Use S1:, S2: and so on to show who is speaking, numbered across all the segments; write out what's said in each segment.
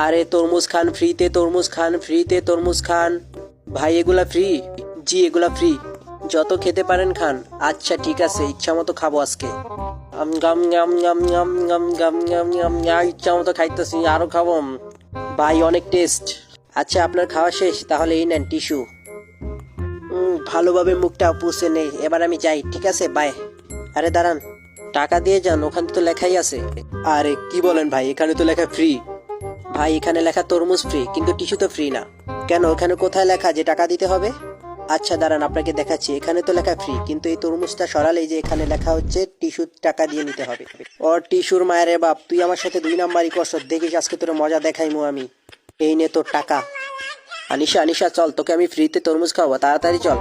S1: আরে তরমুজ খান ফ্রিতে, তরমুজ খান ফ্রিতে, তরমুজ খান। ভাই এগুলা ফ্রি? জি এগুলা ফ্রি, যত খেতে পারেন খান। আচ্ছা ঠিক আছে, ইচ্ছা মতো খাবো আজকে। গাম গাম গাম গাম গাম গাম গাম গাম ইচ্ছা মতো খাইতেছি, আরো খাবো। ভাই অনেক টেস্ট। আচ্ছা আপনার খাওয়া শেষ, তাহলে এই নেন টিস্যু। ভালোভাবে মুখটা পুষে নেই, এবার আমি যাই, ঠিক আছে বাই। আরে দাঁড়ান, টাকা দিয়ে যান, ওখানে তো লেখাই আছে। আরে কি বলেন ভাই, এখানে তো লেখা ফ্রি। ভাই এখানে লেখা তরমুজ ফ্রি, কিন্তু টিস্যু তো ফ্রি না। কেন, ওখানে কোথায় লেখা যে টাকা দিতে হবে? আচ্ছা দাঁড়ান আপনাকে দেখাচ্ছি, এখানে তো লেখা ফ্রি, কিন্তু এই তরমুজটা সরালেই যে এখানে লেখা হচ্ছে টিস্যু টাকা দিয়ে নিতে হবে। ওর টিস্যুর মায়ের বাপ, তুই আমার সাথে 2 নাম্বারই করছ, দেখিস আজকে তোর মজা দেখাইমু আমি। এই নে তোর টাকা। আনিশা আনিশা চল, তোকে আমি ফ্রিতে তরমুজ খাওয়াবো, তাড়াতাড়ি চল।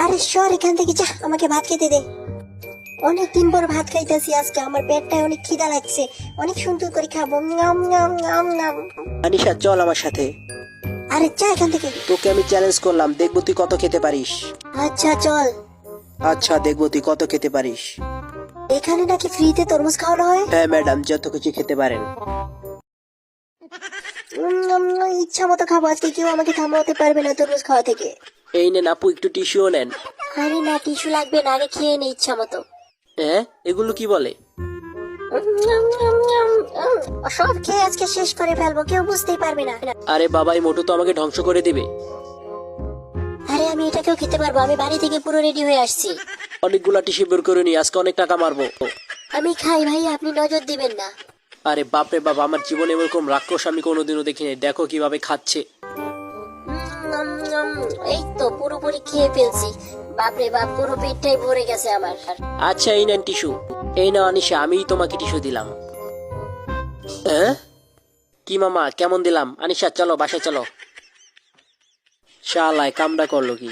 S2: আরে সর এখান থেকে, যা, আমাকে ভাত খেতে দে। অনেক দিন পর ভাত খাইতেছি আজকে, আমার পেটটায় অনেক খিদা লাগছে, অনেক সুন্দর করে খাবো। নাম নাম নাম নাম।
S1: আনিশা চল আমার সাথে,
S2: আরে যা এখান থেকে।
S1: তোকে আমি চ্যালেঞ্জ করলাম, দেখবো তুই কত খেতে পারিস।
S2: আচ্ছা চল।
S1: আচ্ছা দেখবো তুই কত খেতে পারিস।
S2: এখানে নাকি ফ্রিতে তরমুজ খাওয়ানো হয়?
S1: হ্যাঁ ম্যাডাম, যত কিছু খেতে পারেন।
S2: ইচ্ছা মতো খাবো আজকে, কেউ আমাকে থামাতে পারবে না তরমুজ খাওয়া থেকে।
S1: এই নেন আপু, একটু টিস্যুও নেন।
S2: আরে না, টিস্যু লাগবে না, আগে খেয়ে নে ইচ্ছা মতো।
S1: হ্যাঁ এগুলো কি বলে?
S2: সব খেয়ে আজকে শেষ করে ফেলবো, কেউ বুঝতেই পারবে না।
S1: আরে বাবা, এই মোটু তো আমাকে ধ্বংস করে দিবে।
S2: আরে আমি এটাকেও খেতে পারবো, আমি বাড়ি থেকে পুরো রেডি হয়ে আসছি।
S1: অনেকগুলা টিস্যু বের করে নি, আজকে অনেক টাকা মারবো।
S2: আমি খাই ভাই, আপনি নজর দিবেন না।
S1: আরে বাপরে বাবা, আমার জীবনে এরকম রাক্ষস আমি কোনোদিনও দেখিনি, দেখো কিভাবে খাচ্ছে।
S2: এই তো পুরোপুরি খেয়ে ফেলছি, বাপরে বাপ, পুরো পেটটাই ভরে গেছে আমার।
S1: আচ্ছা এই নেন টিস্যু। এই না আনিশা, আমিই তোমাকে টিস্যু দিলাম। হ্যাঁ কি মামা, কেমন দিলাম? আনিশা চলো বাসায় চলো। শালায় কামড়া করলো কি?